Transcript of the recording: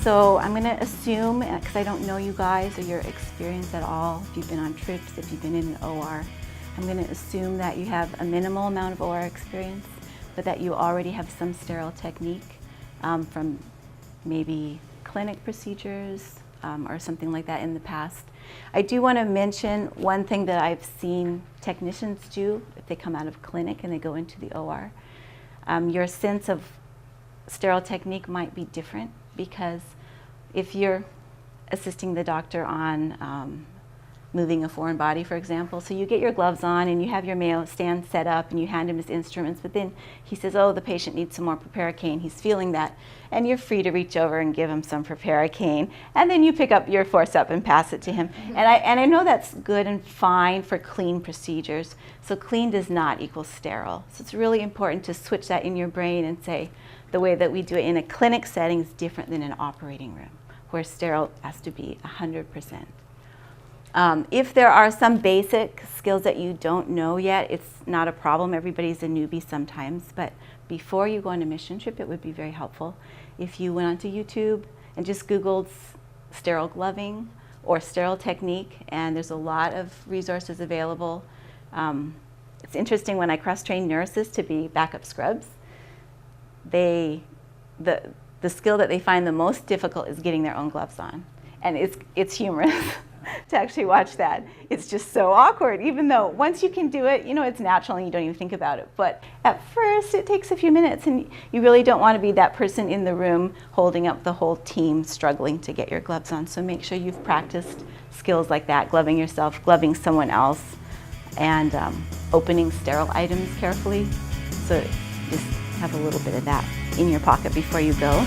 So I'm going to assume, because I don't know you guys or your experience at all, if you've been on trips, if you've been in an OR, I'm going to assume that you have a minimal amount of OR experience, but that you already have some sterile technique from maybe clinic procedures or something like that in the past. I do want to mention one thing that I've seen technicians do if they come out of clinic and they go into the OR. Your sense of sterile technique might be different, because if you're assisting the doctor on moving a foreign body, for example, so you get your gloves on and you have your Mayo stand set up and you hand him his instruments, but then he says, oh, the patient needs some more Proparacaine, he's feeling that, and you're free to reach over and give him some Proparacaine, and then you pick up your forceps and pass it to him. And I know that's good and fine for clean procedures, so clean does not equal sterile. So it's really important to switch that in your brain and say, the way that we do it in a clinic setting is different than an operating room, where sterile has to be 100%. If there are some basic skills that you don't know yet, it's not a problem. Everybody's a newbie sometimes, but before you go on a mission trip, it would be very helpful if you went onto YouTube and just Googled sterile gloving or sterile technique, and there's a lot of resources available. It's interesting, when I cross-train nurses to be backup scrubs, the skill that they find the most difficult is getting their own gloves on. And it's humorous to actually watch that. It's just so awkward, even though once you can do it, you know, it's natural and you don't even think about it. But at first, it takes a few minutes, and you really don't want to be that person in the room holding up the whole team struggling to get your gloves on. So make sure you've practiced skills like that, gloving yourself, gloving someone else, and opening sterile items carefully. So just have a little bit of that in your pocket before you go.